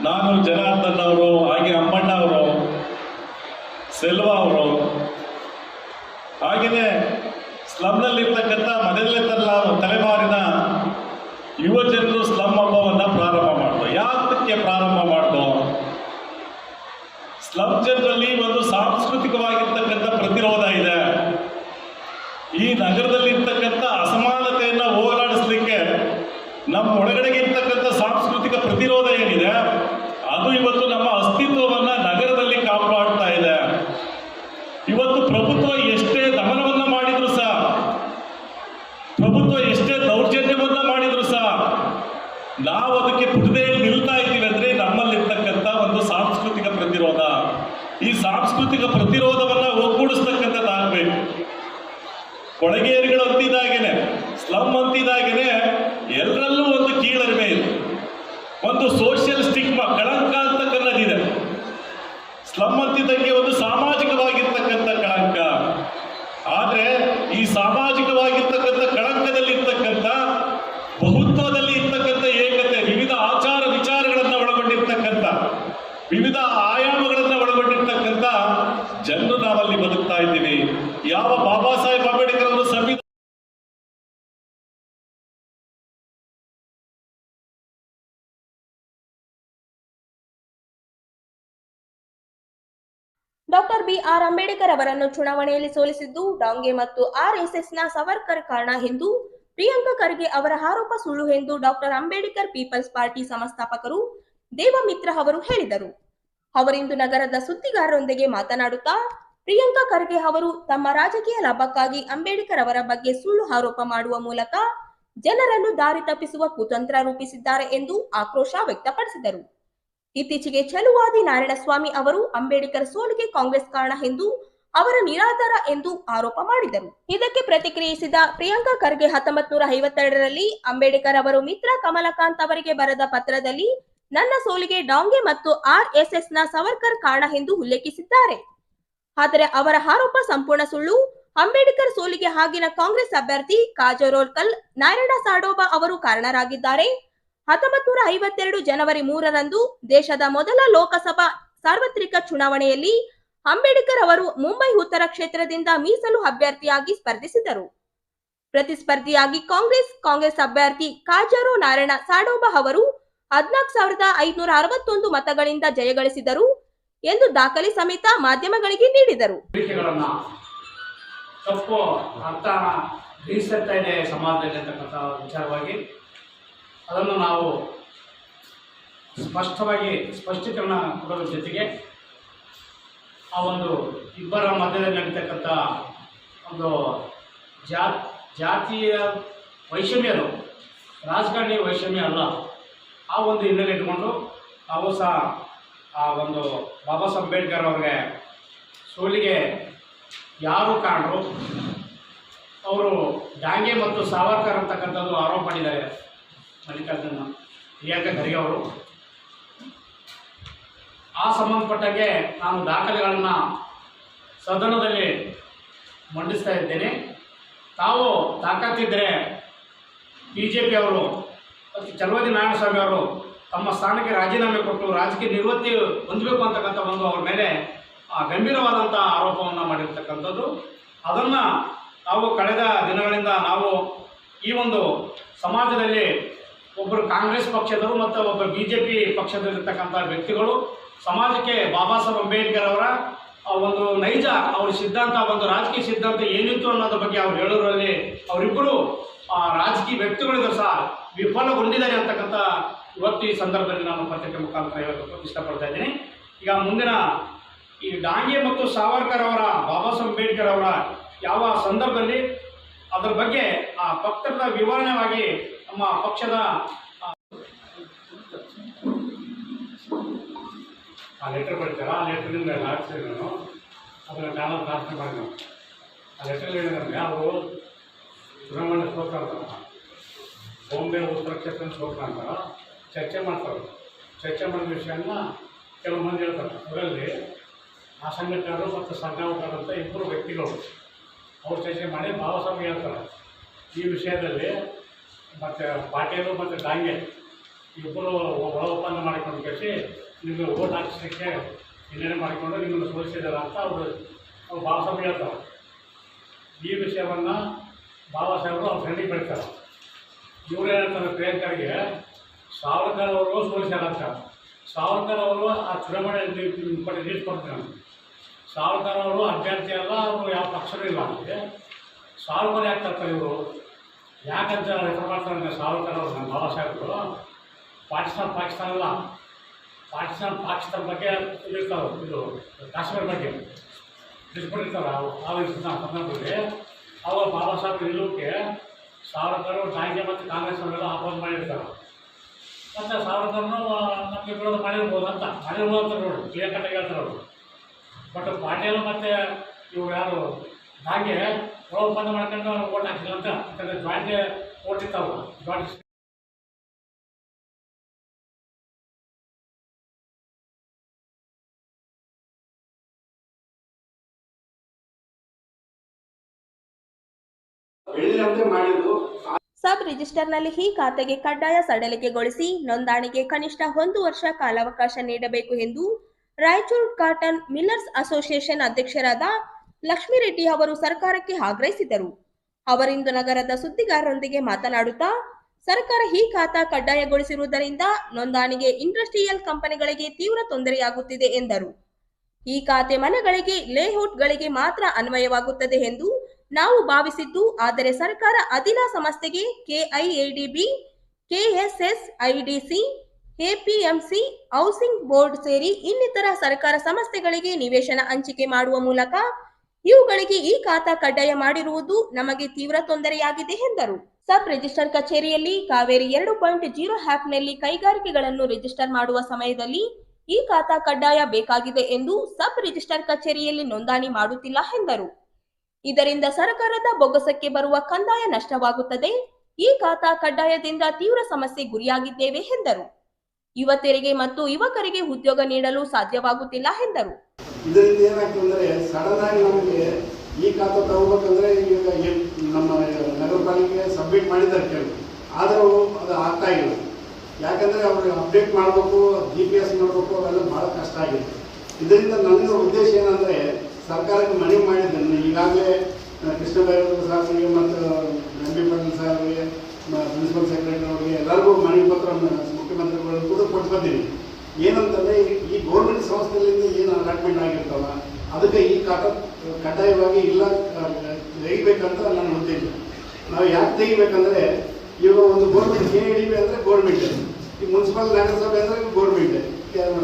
ನಾನು, ಜನಾರ್ದನ್ ಅವರು, ಹಾಗೆ ಅಮ್ಮಣ್ಣ ಅವರು, ಸೆಲ್ವಾ ಅವರು, ಹಾಗೆಯೇ ಸ್ಲಮ್ನಲ್ಲಿರ್ತಕ್ಕಂಥ ಮೊದಲನೇ ತಲೆಮಾರಿನ ಯುವ ಜನರು ಸ್ಲಮ್ ಹಬ್ಬವನ್ನು ಪ್ರಾರಂಭ ಮಾಡಿದ್ರು. ಯಾತಕ್ಕೆ ಪ್ರಾರಂಭ ಮಾಡಿದ್ರು? ಸ್ಲಮ್ ಜನರಲ್ಲಿ ಒಂದು ಸಾಂಸ್ಕೃತಿಕವಾಗಿರ್ತಕ್ಕಂಥ ಪ್ರತಿರೋಧ ಇದೆ. ಈ ನಗರದಲ್ಲಿ ಇರ್ತಕ್ಕಂಥ ಅಸಮಾನತೆಯನ್ನು ಹೋಗಲಾಡಿಸ್ಲಿಕ್ಕೆ ನಮ್ಮ ಒಳಗಡೆಗೆ ಇರ್ತಕ್ಕಂಥ ಸಾಂಸ್ಕೃತಿಕ ಪ್ರತಿರೋಧ ಏನಿದೆ ಅದು ಇವತ್ತು ನಮ್ಮ ಅಸ್ತಿತ್ವವನ್ನು ನಗರದಲ್ಲಿ ಕಾಪಾಡ್ತಾ ಇದೆ. ಇವತ್ತು ಪ್ರಭುತ್ವ ಎಷ್ಟೇ ದಮನವನ್ನು ಮಾಡಿದ್ರು ಸಹ, ಪ್ರಭುತ್ವ ಎಷ್ಟೇ ದೌರ್ಜನ್ಯವನ್ನು ಮಾಡಿದ್ರು ಸಹ ನಾವು ಅದಕ್ಕೆ ಪುಟದೇ ನಿಲ್ತಾ ಇದ್ದೀವಿ ಅಂದರೆ ನಮ್ಮಲ್ಲಿರ್ತಕ್ಕಂಥ ಒಂದು ಸಾಂಸ್ಕೃತಿಕ ಪ್ರತಿರೋಧ. ಈ ಸಾಂಸ್ಕೃತಿಕ ಪ್ರತಿರೋಧವನ್ನು ಒಗ್ಗೂಡಿಸ್ತಕ್ಕಂಥದ್ದಾಗಬೇಕು. ಕೊಳಗೇರಿಗಳು ಅಂತಿದ್ದಾಗೇನೆ, ಸ್ಲಮ್ ಅಂತಿದ್ದಾಗೇನೆ ಎಲ್ಲರಲ್ಲೂ ಒಂದು ಕೀಳರಿಮೆ ಇದೆ, ಒಂದು ಸೋಷಿಯಲ್ ಸ್ಟಿಗ್ಮಾ, ಕಳಂಕ ಅಂತ ಕನ್ನದಿದೆ. ಸ್ಲಮ್ ಅಂತಿದ್ದಂಗೆ ಒಂದು ಸಾಮಾಜಿಕವಾಗಿರ್ತಕ್ಕಂಥ ಕಳಂಕ. ಆದರೆ ಈ ಸಾಮಾಜಿಕವಾಗಿರ್ತಕ್ಕಂಥ ಕಳಂಕದಲ್ಲಿರ್ತಕ್ಕಂಥ ಬಹುತ್ವದಲ್ಲಿ ಇರ್ತಕ್ಕಂಥ ಏಕತೆ, ವಿವಿಧ ಆಚಾರ ವಿಚಾರಗಳನ್ನು ಒಳಗೊಂಡಿರ್ತಕ್ಕಂಥ, ವಿವಿಧ ಆಯಾಮಗಳನ್ನು ಒಳಗೊಂಡಿರ್ತಕ್ಕಂಥ ಜನರು ನಾವಲ್ಲಿ ಬದುಕ್ತಾ ಇದ್ದೀವಿ. ಯಾವ ಬಾಬಾ ಸಾಹೇಬ್ ಅಂಬೇಡ್ಕರ್ ಅವರು ಸಂವಿಧಾನ ಡಾಕ್ಟರ್ ಬಿಆರ್ ಅಂಬೇಡ್ಕರ್ ಅವರನ್ನು ಚುನಾವಣೆಯಲ್ಲಿ ಸೋಲಿಸಿದ್ದು ಡಾಂಗೆ ಮತ್ತು ಆರ್ಎಸ್ಎಸ್ನ ಸವರ್ಕರ್ ಕಾರಣ ಎಂದು ಪ್ರಿಯಾಂಕಾ ಖರ್ಗೆ ಅವರ ಆರೋಪ ಸುಳ್ಳು ಎಂದು ಡಾಕ್ಟರ್ ಅಂಬೇಡ್ಕರ್ ಪೀಪಲ್ಸ್ ಪಾರ್ಟಿ ಸಂಸ್ಥಾಪಕರು ದೇವಮಿತ್ರ ಅವರು ಹೇಳಿದರು. ಅವರಿಂದು ನಗರದ ಸುದ್ದಿಗಾರರೊಂದಿಗೆ ಮಾತನಾಡುತ್ತಾ, ಪ್ರಿಯಾಂಕಾ ಖರ್ಗೆ ಅವರು ತಮ್ಮ ರಾಜಕೀಯ ಲಾಭಕ್ಕಾಗಿ ಅಂಬೇಡ್ಕರ್ ಅವರ ಬಗ್ಗೆ ಸುಳ್ಳು ಆರೋಪ ಮಾಡುವ ಮೂಲಕ ಜನರನ್ನು ದಾರಿ ತಪ್ಪಿಸುವ ಕುತಂತ್ರ ರೂಪಿಸಿದ್ದಾರೆ ಎಂದು ಆಕ್ರೋಶ ವ್ಯಕ್ತಪಡಿಸಿದರು. ಇತ್ತೀಚೆಗೆ ಛಲವಾದಿ ನಾರಾಯಣಸ್ವಾಮಿ ಅವರು ಅಂಬೇಡ್ಕರ್ ಸೋಲಿಗೆ ಕಾಂಗ್ರೆಸ್ ಕಾರಣ ಎಂದು ಅವರ ನಿರಾಧಾರ ಎಂದು ಆರೋಪ ಮಾಡಿದರು. ಇದಕ್ಕೆ ಪ್ರತಿಕ್ರಿಯಿಸಿದ ಪ್ರಿಯಾಂಕಾ ಖರ್ಗೆ 1952ರಲ್ಲಿ ಅಂಬೇಡ್ಕರ್ ಅವರು ಮಿತ್ರ ಕಮಲಕಾಂತ್ ಅವರಿಗೆ ಬರೆದ ಪತ್ರದಲ್ಲಿ ನನ್ನ ಸೋಲಿಗೆ ಡಾಂಗೆ ಮತ್ತು ಆರ್ಎಸ್ಎಸ್ನ ಸವರ್ಕರ್ ಕಾರಣ ಎಂದು ಉಲ್ಲೇಖಿಸಿದ್ದಾರೆ. ಆದರೆ ಅವರ ಆರೋಪ ಸಂಪೂರ್ಣ ಸುಳ್ಳು. ಅಂಬೇಡ್ಕರ್ ಸೋಲಿಗೆ ಆಗಿನ ಕಾಂಗ್ರೆಸ್ ಅಭ್ಯರ್ಥಿ ಕಾಜರೋಲ್ಕರ್ ನಾರಾಯಣ ಸಾಡೋಬಾ ಅವರು ಕಾರಣರಾಗಿದ್ದಾರೆ. 1952 ಜನವರಿ 3ರಂದು ದೇಶದ ಮೊದಲ ಲೋಕಸಭಾ ಸಾರ್ವತ್ರಿಕ ಚುನಾವಣೆಯಲ್ಲಿ ಅಂಬೇಡ್ಕರ್ ಅವರು ಮುಂಬೈ ಉತ್ತರ ಕ್ಷೇತ್ರದಿಂದ ಮೀಸಲು ಅಭ್ಯರ್ಥಿಯಾಗಿ ಸ್ಪರ್ಧಿಸಿದರು. ಪ್ರತಿಸ್ಪರ್ಧಿಯಾಗಿ ಕಾಂಗ್ರೆಸ್ ಅಭ್ಯರ್ಥಿ ಕಾಜರೋ ನಾರಾಯಣ ಸಾಡೋಬಾ ಅವರು 14,561 ಮತಗಳಿಂದ ಜಯಗಳಿಸಿದರು ಎಂದು ದಾಖಲೆ ಸಮೇತ ಮಾಧ್ಯಮಗಳಿಗೆ ನೀಡಿದರು. ತಪ್ಪು ಅರ್ಥ ಬೀಸುತ್ತಾ ಇದೆ ಸಮಾಜದಲ್ಲಿ ಅಂತಕ್ಕಂಥ ವಿಚಾರವಾಗಿ ಅದನ್ನು ನಾವು ಸ್ಪಷ್ಟೀಕರಣ ಕೊಡೋದ್ರ ಜೊತೆಗೆ ಆ ಒಂದು ಇಬ್ಬರ ಮಧ್ಯದಲ್ಲಿ ನಡೀತಕ್ಕಂಥ ಒಂದು ಜಾತಿಯ ವೈಷಮ್ಯ, ಅದು ರಾಜಕಾರಣಿ ವೈಷಮ್ಯ ಅಲ್ಲ. ಆ ಒಂದು ಹಿನ್ನೆಲೆ ಇಟ್ಕೊಂಡು ನಾವು ಸಹ ಆ ಒಂದು ಬಾಬಾ ಸಾಹೇಬ್ ಅಂಬೇಡ್ಕರ್ ಅವ್ರಿಗೆ ಸೋಲಿಗೆ ಯಾರು ಕಾರಣರು, ಅವರು ಡಾಂಗೆ ಮತ್ತು ಸಾವರ್ಕರ್ ಅಂತಕ್ಕಂಥದ್ದು ಆರೋಪ ಮಾಡಿದ್ದಾರೆ ಮಲ್ಲಿಕಾರ್ಜುನ ಪ್ರಿಯಾಂಕಾ ಖರ್ಗೆ ಅವರು. ಆ ಸಂಬಂಧಪಟ್ಟಾಗೆ ನಾನು ದಾಖಲೆಗಳನ್ನು ಸದನದಲ್ಲಿ ಮಂಡಿಸ್ತಾ ಇದ್ದೇನೆ. ತಾವು ತಾಕತ್ತಿದ್ದರೆ BJP ಅವರು ಮತ್ತು ಛಲವಾದಿ ನಾರಾಯಣಸ್ವಾಮಿ ಅವರು ತಮ್ಮ ಸ್ಥಾನಕ್ಕೆ ರಾಜೀನಾಮೆ ಕೊಟ್ಟು ರಾಜಕೀಯ ನಿವೃತ್ತಿ ಹೊಂದಬೇಕು ಅಂತಕ್ಕಂಥ ಒಂದು ಅವ್ರ ಮೇಲೆ ಗಂಭೀರವಾದಂಥ ಆರೋಪವನ್ನು ಮಾಡಿರ್ತಕ್ಕಂಥದ್ದು. ಅದನ್ನು ನಾವು ಕಳೆದ ದಿನಗಳಿಂದ ನಾವು ಈ ಒಂದು ಸಮಾಜದಲ್ಲಿ ಒಬ್ಬರು ಕಾಂಗ್ರೆಸ್ ಪಕ್ಷದವರು ಮತ್ತು ಒಬ್ಬ BJP ಪಕ್ಷದಲ್ಲಿರ್ತಕ್ಕಂಥ ವ್ಯಕ್ತಿಗಳು ಸಮಾಜಕ್ಕೆ ಬಾಬಾ ಸಾಹೇಬ್ ಅಂಬೇಡ್ಕರ್ ಅವರ ಒಂದು ನೈಜ ಅವ್ರ ಸಿದ್ಧಾಂತ, ಒಂದು ರಾಜಕೀಯ ಸಿದ್ಧಾಂತ ಏನಿತ್ತು ಅನ್ನೋದ್ರ ಬಗ್ಗೆ ಅವ್ರು ಹೇಳೋದ್ರಲ್ಲಿ ಅವರಿಬ್ಬರು ರಾಜಕೀಯ ವ್ಯಕ್ತಿಗಳಿದ್ರು ಸಹ ವಿಫಲಗೊಂಡಿದ್ದಾರೆ ಅಂತಕ್ಕಂಥ ಇವತ್ತು ಈ ಸಂದರ್ಭದಲ್ಲಿ ನಾನು ಪತ್ರಿಕೆ ಮುಖಾಂತರ ಹೇಳಬೇಕು ಇಷ್ಟಪಡ್ತಾ ಇದ್ದೀನಿ. ಈಗ ಮುಂದಿನ ಈ ಡಾಂಗೆ ಮತ್ತು ಸಾವರ್ಕರ್ ಅವರ ಬಾಬಾ ಸಾಹೇಬ್ ಅಂಬೇಡ್ಕರ್ ಅವರ ಯಾವ ಸಂದರ್ಭದಲ್ಲಿ ಅದರ ಬಗ್ಗೆ ಆ ಪತ್ರದ ವಿವರಣೆಯಾಗಿ ನಮ್ಮ ಪಕ್ಷದ ಆ ಲೆಟರ್ ಬರೀತಾರೆ. ಆ ಲೆಟರ್ನಿಂದ ಹಾಕ್ತೀನಿ ನಾನು, ಅದನ್ನು ಚಾನಲ್ ಪ್ರಾರ್ಥನೆ ಮಾಡಿ ನಾವು ಆ ಲೆಟರ್ ಏನಿದೆ ಅವರು ಚುನಾವಣೆ ಸೋತ್ರ ಅಂತಾರ, ಬಾಂಬೆ ಉತ್ತರ ಕ್ಷೇತ್ರ ಸೋತ್ರ ಅಂತಾರ, ಚರ್ಚೆ ಮಾಡ್ತಾರೆ. ಚರ್ಚೆ ಮಾಡಿದ ವಿಷಯನ ಕೆಲವು ಮಂದಿ ಹೇಳ್ತಾರೆ. ಅದರಲ್ಲಿ ಆ ಸಂಘಟನೆಗಳು ಮತ್ತು ಸಂಘಟಕರು ಅಂತ ಇಬ್ಬರು ವ್ಯಕ್ತಿಗಳು ಅವ್ರು ಚರ್ಚೆ ಮಾಡಿ ಬಾಬಾ ಸಾಹೇಬ್ ಹೇಳ್ತಾರೆ ಈ ವಿಷಯದಲ್ಲಿ. ಮತ್ತು ಪಾಟೀಲು ಮತ್ತು ಡಾಂಗೆ ಇಬ್ಬರು ಒಳ ಒಪ್ಪಂದ ಮಾಡಿಕೊಂಡು ಕೇಳಿ ನಿಮಗೆ ಓಟ್ ಹಾಕಿಸ್ಲಿಕ್ಕೆ ಹಿನ್ನಡೆ ಮಾಡಿಕೊಂಡು ನಿಮ್ಮನ್ನು ಸೋಲಿಸಿದಾರ ಅಂತ ಅವರು ಬಾಬಾ ಸಾಹೇಬ್ ಹೇಳ್ತಾರೆ. ಈ ವಿಷಯವನ್ನು ಬಾಬಾ ಸಾಹೇಬರು ಅವ್ರ ಫ್ರೆಂಡಿಗೆ ಬೆಳಿತಾರೆ. ಇವ್ರು ಏನಂತಾರೆ, ಪ್ರಿಯಾಂಕರ್ಗೆ ಸಾವರ್ಕರ್ ಅವರು ಸೋಲಿಸ್ಯಾರ ಅಂತ. ಸಾವರ್ಕರ್ ಅವರು ಆ ಚುನಾವಣೆ ಲೀಡ್ ಕೊಡ್ತಾರೆ. ಸಾವರ್ಕರ್ ಅವರು ಅಭ್ಯರ್ಥಿ ಅಲ್ಲ, ಅವರು ಯಾವ ಪಕ್ಷನೂ ಇಲ್ಲ ಅಂದರೆ ಸಾವರ್ಕರ್ ಯಾಕೆ ತರ್ತಾರೆ ಇವರು, ಯಾಕಂತ ರೆಫರ್ ಮಾಡ್ತಾರೆ ಸಾವರ್ಕರ್ ಅವರು. ನಮ್ಮ ಬಾಬಾ ಸಾಹೇಬರು ಪಾಕಿಸ್ತಾನ ಅಲ್ಲ, ಪಾಕಿಸ್ತಾನ ಬಗ್ಗೆ ಇರ್ತಾವೆ, ಇದು ಕಾಶ್ಮೀರ ಬಗ್ಗೆ ತಿಳಿಸ್ಕೊಟ್ಟಿರ್ತಾರೆ. ಆ ಸಂದರ್ಭದಲ್ಲಿ ಅವಾಗ ಬಾಬಾ ಸಾಹೇಬ್ ನಿಲ್ಲೋಕ್ಕೆ ಸಾವರ್ಕರ್ ಡಾಂಗೆ ಮತ್ತು ಕಾಂಗ್ರೆಸ್ ಅವರೆಲ್ಲ ಅಪೋಸ್ ಮಾಡಿರ್ತಾರೆ. ಮತ್ತು ಸಾವರ್ಕರ್ನು ನಮಗೆ ವಿರೋಧ ಮಾಡಿರ್ಬೋದು ಅಂತ ನೋಡಿ ಕ್ಲಿಯರ್ ಕಟ್ಟಾಗಿ ಹೇಳ್ತಾರೆ ಅವರು. ಬಟ್ ಪಾಟೀಲ್ ಮತ್ತು ಇವ್ರು ಯಾರು ಡಾಂಗೆ ಒಳ ಒಪ್ಪಂದ ಮಾಡ್ಕೊಂಡು ಓಟ್ ಹಾಕಿಲ್ಲ ಅಂತ, ಯಾಕಂದರೆ ಜಾಯಿಂಟ್ ಓಟ್ ಇರ್ತಾವಲ್ಲ, ಜಾಯಿಂಟ್ ಸಬ್ ರಿಜಿಸ್ಟರ್ನಲ್ಲಿ ಈ ಖಾತೆಗೆ ಕಡ್ಡಾಯ ಸಡಿಲಿಕೆಗೊಳಿಸಿ ನೋಂದಣಿಗೆ ಕನಿಷ್ಠ 1 ವರ್ಷ ಕಾಲಾವಕಾಶ ನೀಡಬೇಕು ಎಂದು ರಾಯಚೂರು ಕಾಟನ್ ಮಿಲ್ಲರ್ಸ್ ಅಸೋಸಿಯೇಷನ್ ಅಧ್ಯಕ್ಷರಾದ ಲಕ್ಷ್ಮೀ ರೆಡ್ಡಿ ಅವರು ಸರ್ಕಾರಕ್ಕೆ ಆಗ್ರಹಿಸಿದರು. ಅವರಿಂದು ನಗರದ ಸುದ್ದಿಗಾರರೊಂದಿಗೆ ಮಾತನಾಡುತ್ತಾ, ಸರ್ಕಾರ ಈ ಖಾತಾ ಕಡ್ಡಾಯಗೊಳಿಸಿರುವುದರಿಂದ ನೋಂದಣಿಗೆ ಇಂಡಸ್ಟ್ರಿಯಲ್ ಕಂಪನಿಗಳಿಗೆ ತೀವ್ರ ತೊಂದರೆಯಾಗುತ್ತಿದೆ ಎಂದರು. ಈ ಖಾತೆ ಮನೆಗಳಿಗೆ ಲೇಔಟ್ಗಳಿಗೆ ಮಾತ್ರ ಅನ್ವಯವಾಗುತ್ತದೆ ಎಂದು ನಾವು ಭಾವಿಸಿದ್ದು, ಆದರೆ ಸರ್ಕಾರ ಅಧೀನ ಸಂಸ್ಥೆಗೆ KIADB, KSSIDC, APMC, housing board ಸೇರಿ ಇನ್ನಿತರ ಸರ್ಕಾರ ಸಂಸ್ಥೆಗಳಿಗೆ ನಿವೇಶನ ಹಂಚಿಕೆ ಮಾಡುವ ಮೂಲಕ ಇವುಗಳಿಗೆ ಈ ಖಾತಾ ಕಡ್ಡಾಯ ಮಾಡಿರುವುದು ನಮಗೆ ತೀವ್ರ ತೊಂದರೆಯಾಗಿದೆ ಎಂದರು. ಸಬ್ ರಿಜಿಸ್ಟರ್ ಕಚೇರಿಯಲ್ಲಿ ಕಾವೇರಿ 2.0 ಆ್ಯಪ್ನಲ್ಲಿ ಕೈಗಾರಿಕೆಗಳನ್ನು ರಿಜಿಸ್ಟರ್ ಮಾಡುವ ಸಮಯದಲ್ಲಿ ಈ ಖಾತಾ ಕಡ್ಡಾಯ ಬೇಕಾಗಿದೆ ಎಂದು ಸಬ್ ರಿಜಿಸ್ಟರ್ ಕಚೇರಿಯಲ್ಲಿ ನೋಂದಣಿ ಮಾಡುತ್ತಿಲ್ಲ ಎಂದರು. ಇದರಿಂದ ಸರ್ಕಾರದ ಬೊಗಸಕ್ಕೆ ಬರುವ ಕಂದಾಯ ನಷ್ಟವಾಗುತ್ತದೆ. ಈ ಖಾತಾ ಕಡ್ಡಾಯದಿಂದ ತೀವ್ರ ಸಮಸ್ಯೆ ಗುರಿಯಾಗಿದ್ದೇವೆ ಎಂದರು. ಯುವತಿಯರಿಗೆ ಮತ್ತು ಯುವಕರಿಗೆ ಉದ್ಯೋಗ ನೀಡಲು ಸಾಧ್ಯವಾಗುತ್ತಿಲ್ಲ ಎಂದರು. ಇದರಿಂದ ಏನಾಗ್ತದೆ ಅಂದರೆ ಸಡನ್ ಆಗಿ ನಮಗೆ ಈ ಖಾತೆ ತಗೋಬೇಕಂದ್ರೆ ಈಗ ನಮ್ಮ ನಗರ ಪಾಲಿಕೆ ಸಬ್ಮಿಟ್ ಮಾಡಿದ್ದಾರೆ ಕೆಲವು, ಆದರೂ ಅದು ಆಗ್ತಾ ಇಲ್ಲ. ಯಾಕಂದರೆ ಅವ್ರಿಗೆ ಅಪ್ಡೇಟ್ ಮಾಡಬೇಕು, GPS ಮಾಡಬೇಕು, ಅವೆಲ್ಲ ಭಾಳ ಕಷ್ಟ ಆಗಿದೆ. ಇದರಿಂದ ನನ್ನ ಉದ್ದೇಶ ಏನಂದರೆ ಸರ್ಕಾರಕ್ಕೆ ಮನವಿ ಮಾಡಿದ್ದೇನೆ. ಈಗಾಗಲೇ ಕೃಷ್ಣ ಬೈರೇಗೌಡ ಸಾಹೇಬರಿಗೆ ಮತ್ತು ಎಂ ಬಿ ಪಾಟೀಲ್ ಸಾಹೇಬರಿಗೆ, ಪ್ರಿನ್ಸಿಪಲ್ ಸೆಕ್ರೆಟರಿ ಅವರಿಗೆ ಎಲ್ಲರಿಗೂ ಮನವಿ ಪತ್ರ ಮುಖ್ಯಮಂತ್ರಿಗಳು ಕೂಡ ಕೊಟ್ಟು ಬಂದೀನಿ. ಏನಂತಂದರೆ ಈ ಗೌರ್ಮೆಂಟ್ ಸಂಸ್ಥೆಗಳಿಂದ ಏನು ಅಲಾಟ್ಮೆಂಟ್ ಆಗಿರ್ತಾವ ಅದಕ್ಕೆ ಈ ಖಾತಾ ಕಡ್ಡಾಯವಾಗಿ ಇಲ್ಲ ತೆಗಿಬೇಕಂತ ನನ್ನ ಉದ್ದೇಶ. ನಾವು ಯಾಕೆ ತೆಗಿಬೇಕಂದ್ರೆ ಇವಾಗ ಒಂದು ಗೌರ್ಮೆಂಟ್ KADB ಅಂದರೆ ಗೌರ್ಮೆಂಟ್, ಈ ಮುನ್ಸಿಪಲ್ ನಗರಸಭೆ ಅಂದರೆ ಗೌರ್ಮೆಂಟ್,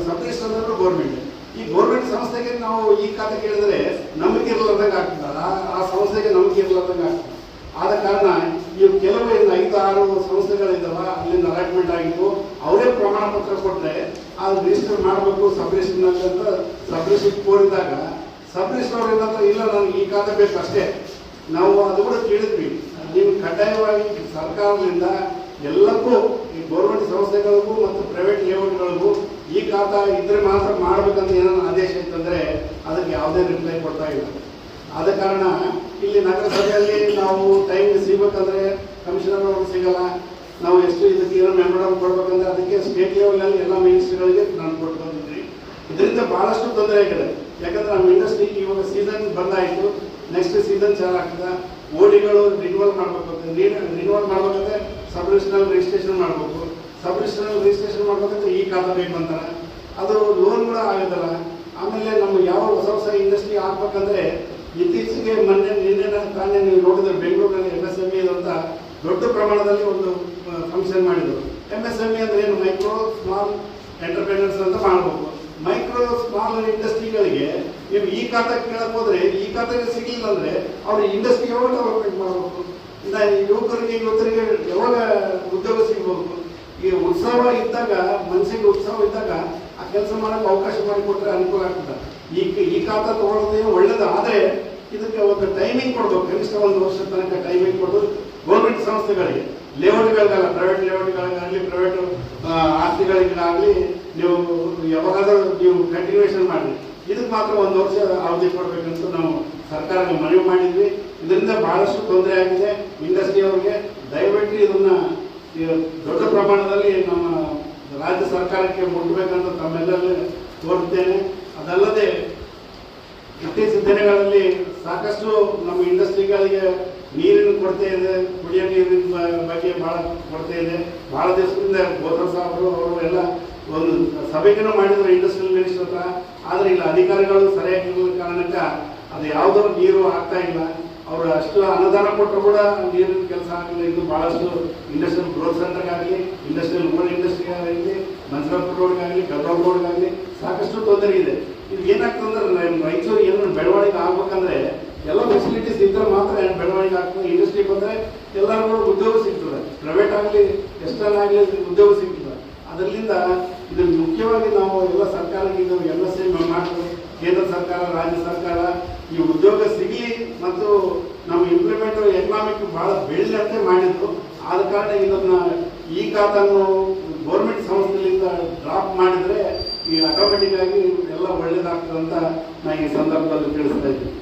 ಸಬ್ ರಿಜಿಸ್ಟರ್ ಅಂದ್ರೆ ಗೌರ್ಮೆಂಟ್. ಈ ಗೌರ್ಮೆಂಟ್ ಸಂಸ್ಥೆಗೆ ನಾವು ಈ ಖಾತೆ ಕೇಳಿದ್ರೆ ನಂಬಿಕೆ ಇರಲಾರ್ದಂಗೆ ಆಗ್ತದೆ, ಆ ಸಂಸ್ಥೆಗೆ ನಂಬಿಕೆ ಇರಲಾರ್ದಂಗೆ ಆಗ್ತದೆ. ಆದ ಕಾರಣ ಇವು ಕೆಲವು 5-6 ಸಂಸ್ಥೆಗಳಿದ್ದಾವ, ಅಲ್ಲಿಂದ ಅಲಾಟ್ಮೆಂಟ್ ಆಗಿತ್ತು. ಅವರೇ ಪ್ರಮಾಣ ಪತ್ರ ಕೊಟ್ಟರೆ ಅದು ರಿಜಿಸ್ಟರ್ ಮಾಡಬೇಕು ಸಬ್ ರಿಜಿಸ್ಟರ್ನಲ್ಲಿ ಅಂತ ಸಬ್ ರಿಜಿಸ್ಟರ್ ಕೋರಿದಾಗ ಸಬ್ ರಿಜಿಸ್ಟರ್ ಅವ್ರು ಏನಂತ ಇಲ್ಲ ನನಗೆ ಈ ಖಾತೆ ಬೇಕು ಅಷ್ಟೇ. ನಾವು ಅದು ಕೂಡ ಕೇಳಿದ್ವಿ, ನೀವು ಕಡ್ಡಾಯವಾಗಿ ಸರ್ಕಾರದಿಂದ ಎಲ್ಲಕ್ಕೂ ಈ ಗೌರ್ಮೆಂಟ್ ಸಂಸ್ಥೆಗಳಿಗೂ ಮತ್ತು ಪ್ರೈವೇಟ್ ಲೇಔಟ್ಗಳಿಗೂ ಈ ಖಾತಾ ಇದ್ರೆ ಮಾತ್ರ ಮಾಡಬೇಕಂತ ಏನಾದ್ರು ಆದೇಶ ಇತ್ತಂದರೆ ಅದಕ್ಕೆ ಯಾವುದೇ ರಿಪ್ಲೈ ಕೊಡ್ತಾ ಇಲ್ಲ. ಆದ ಕಾರಣ ಇಲ್ಲಿ ನಗರಸಭೆಯಲ್ಲಿ ನಾವು ಟೈಮ್ ಸಿಗಬೇಕಂದ್ರೆ ಕಮಿಷನರ್ ಅವರು ಸಿಗಲ್ಲ. ನಾವು ಎಷ್ಟು ಇದಕ್ಕೆ ಏನೋ ಮೆಮೊರಂ ಕೊಡ್ಬೇಕಂದ್ರೆ ಅದಕ್ಕೆ ಸ್ಟೇಟ್ ಲೆವೆಲಲ್ಲಿ ಎಲ್ಲ ಮಿನಿಸ್ಟ್ರಿಗಳಿಗೆ ನಾನು ಕೊಟ್ಟು ಬಂದಿದ್ವಿ. ಇದರಿಂದ ಭಾಳಷ್ಟು ತೊಂದರೆ ಆಗಿದೆ. ಯಾಕಂದ್ರೆ ನಮ್ಮ ಇಂಡಸ್ಟ್ರಿ ಇವಾಗ ಸೀಸನ್ ಬಂದಾಯಿತು, ನೆಕ್ಸ್ಟ್ ಸೀಸನ್ ಚೆನ್ನಾಗ್ತದೆ. ಓಡಿಗಳು ರಿನ್ಯೂವಲ್ ಮಾಡಬೇಕು, ರಿನ್ಯೂವಲ್ ಮಾಡಬೇಕಂದ್ರೆ ಸಬ್ ರಿಜಿಸ್ಟರ್ ರಿಜಿಸ್ಟ್ರೇಷನ್ ಮಾಡಬೇಕು. ಸಬ್ ರಿಜಿಸ್ಟರ್ ರಿಜಿಸ್ಟ್ರೇಷನ್ ಮಾಡಬೇಕಂದ್ರೆ ಈ ಖಾತಾ ಬೇಕು ಅಂತಾರೆ, ಅದು ಲೋನ್ ಕೂಡ ಆಗೋದಲ್ಲ. ಆಮೇಲೆ ನಮ್ಮ ಯಾವ ಹೊಸ ಇಂಡಸ್ಟ್ರಿ ಹಾಕ್ಬೇಕಂದ್ರೆ ಇತ್ತೀಚೆಗೆ ನಿನ್ನೆ ತಾನೇ ನೀವು ನೋಡಿದ್ರೆ ಬೆಂಗಳೂರಿನಲ್ಲಿ MSME ಅಂತ ದೊಡ್ಡ ಪ್ರಮಾಣದಲ್ಲಿ ಒಂದು ಫಂಕ್ಷನ್ ಮಾಡಿದರು. MSME ಅಂದ್ರೆ ಏನು, ಮೈಕ್ರೋ ಸ್ಮಾಲ್ ಎಂಟರ್ಪ್ರೈನರ್ಸ್ ಅಂತ ಮಾಡಬೇಕು. ಮೈಕ್ರೋ ಸ್ಮಾಲ್ ಇಂಡಸ್ಟ್ರಿಗಳಿಗೆ ನೀವು ಈ ಖಾತೆ ಕೇಳಕ್ ಹೋದ್ರೆ ಈ ಖಾತೆಗೆ ಸಿಗಲಿಲ್ಲ ಅಂದ್ರೆ ಅವ್ರ ಇಂಡಸ್ಟ್ರಿ ಯಾವಾಗ ಡೆವಲಪ್ಮೆಂಟ್ ಮಾಡಬೇಕು? ಯುವಕರಿಗೆ ಯಾವಾಗ ಉದ್ಯೋಗ ಸಿಗಬೇಕು? ಈ ಉತ್ಸವ ಇದ್ದಾಗ, ಮನಸ್ಸಿಗೆ ಉತ್ಸವ ಇದ್ದಾಗ ಆ ಕೆಲಸ ಮಾಡಕ್ಕೆ ಅವಕಾಶ ಮಾಡಿಕೊಟ್ರೆ ಅನುಕೂಲ ಆಗ್ತದೆ. ಈ ಖಾತಾ ತಗೊಳ್ಳೋದೇನು ಒಳ್ಳೇದು, ಆದರೆ ಇದಕ್ಕೆ ಒಂದು ಟೈಮಿಂಗ್ ಕೊಡ್ಬೇಕು. ಕನಿಷ್ಠ 1 ವರ್ಷದ ತನಕ ಟೈಮಿಂಗ್ ಕೊಡೋದು ಗೌರ್ಮೆಂಟ್ ಸಂಸ್ಥೆಗಳಿಗೆ, ಲೇಔಟ್ಗಳಿಗಲ್ಲ, ಪ್ರೈವೇಟ್ ಲೇಔಟ್ಗಳಿಗಾಗಲಿ, ಪ್ರೈವೇಟ್ ಆಸ್ತಿಗಳಿಗಾಗಲಿ ನೀವು ಯಾವಾಗಾದರೂ ನೀವು ಕಂಟಿನ್ಯೂಷನ್ ಮಾಡಿ. ಇದಕ್ಕೆ ಮಾತ್ರ 1 ವರ್ಷ ಅವಧಿ ಕೊಡಬೇಕಂತ ನಾವು ಸರ್ಕಾರಕ್ಕೆ ಮನವಿ ಮಾಡಿದ್ವಿ. ಇದರಿಂದ ಬಹಳಷ್ಟು ತೊಂದರೆ ಆಗಿದೆ ಇಂಡಸ್ಟ್ರಿಯವರಿಗೆ. ದಯವಿಟ್ಟು ಇದನ್ನ ದೊಡ್ಡ ಪ್ರಮಾಣದಲ್ಲಿ ನಮ್ಮ ರಾಜ್ಯ ಸರ್ಕಾರಕ್ಕೆ ಮುಟ್ಟಬೇಕಂತ ತಮ್ಮೆಲ್ಲರಲ್ಲಿ ಕೋರುತ್ತೇನೆ. ಅದಲ್ಲದೆ ಇತ್ತೀಚಿನ ದಿನಗಳಲ್ಲಿ ಸಾಕಷ್ಟು ನಮ್ಮ ಇಂಡಸ್ಟ್ರಿಗಳಿಗೆ ನೀರಿನ ಕೊರತೆ ಇದೆ, ಕುಡಿಯೋ ನೀರಿನ ಬಗ್ಗೆ ಭಾಳ ಕೊರತೆ ಇದೆ. ಭಾಳ ದಿವಸದಿಂದ ಗೋತ್ರ ಸಾಹೇಬರು ಅವರು ಎಲ್ಲ ಒಂದು ಸಭೆಗೂ ಮಾಡಿದ್ರು ಇಂಡಸ್ಟ್ರಿಯಲ್ ಮಿನಿಸ್ಟರ್ ಹತ್ರ. ಆದರೆ ಇಲ್ಲ ಅಧಿಕಾರಿಗಳು ಸರಿಯಾಗಿರುವ ಕಾರಣಕ್ಕೆ ಅದು ಯಾವುದೋ ನೀರು ಆಗ್ತಾ ಇಲ್ಲ. ಅವರು ಅಷ್ಟು ಅನುದಾನ ಕೊಟ್ಟರು ಕೂಡ ನೀರಿನ ಕೆಲಸ ಆಗಲಿಲ್ಲ. ಇದು ಭಾಳಷ್ಟು ಇಂಡಸ್ಟ್ರಿಯಲ್ ಗ್ರೋತ್ ಸೆಂಟರ್ಗಾಗಲಿ, ಇಂಡಸ್ಟ್ರಿಯಲ್ ರೋಡ್ ಇಂಡಸ್ಟ್ರಿಗಾಗಲಿ, ಮನ್ಸರಾಪುರ ರೋಡ್ಗಾಗಲಿ, ಕಲ್ರಾವ್ ರೋಡ್ಗಾಗಲಿ ಸಾಕಷ್ಟು ತೊಂದರೆ ಇದೆ. ಇದು ಏನಾಗ್ತದೆ ಅಂದ್ರೆ ರಾಯಚೂರು ಏನು ಬೆಳವಣಿಗೆ ಆಗ್ಬೇಕಂದ್ರೆ ಎಲ್ಲ ಫೆಸಿಲಿಟೀಸ್ ಇದ್ದರೆ ಮಾತ್ರ ಬೆಳವಣಿಗೆ ಆಗ್ತದೆ. ಇಂಡಸ್ಟ್ರಿ ಬಂದರೆ ಎಲ್ಲರಿಗೂ ಉದ್ಯೋಗ ಸಿಗ್ತದೆ, ಪ್ರೈವೇಟ್ ಆಗಲಿ ಎಕ್ಸ್ಟರ್ನ್ ಆಗಲಿ ಉದ್ಯೋಗ ಸಿಗ್ತದೆ. ಅದರಿಂದ ಇದು ಮುಖ್ಯವಾಗಿ ನಾವು ಎಲ್ಲ ಸರ್ಕಾರಕ್ಕೆ ಇದು MSME ಮಾಡಬೇಕು. ಕೇಂದ್ರ ಸರ್ಕಾರ, ರಾಜ್ಯ ಸರ್ಕಾರ ಈ ಉದ್ಯೋಗ ಸಿಗಲಿ ಮತ್ತು ನಮ್ಮ ಇಂಪ್ಲಿಮೆಂಟ್ ಎಕನಾಮಿಕ್ ಭಾಳ ಬೆಳೆದಂತೆ ಮಾಡಿದ್ರು. ಆದ ಕಾರಣ ಇದನ್ನ ಈ ಖಾತನ್ನು ಗೌರ್ಮೆಂಟ್ ಸಂಸ್ಥೆಯಿಂದ ಡ್ರಾಪ್ ಮಾಡಿದರೆ ಈ ಆಟೋಮೆಟಿಕ್ ಆಗಿ ಎಲ್ಲ ಒಳ್ಳೇದಾಗ್ತದೆ ಅಂತ ನಾನು ಈ ಸಂದರ್ಭದಲ್ಲಿ ತಿಳಿಸ್ತಾ ಇದ್ದೀನಿ.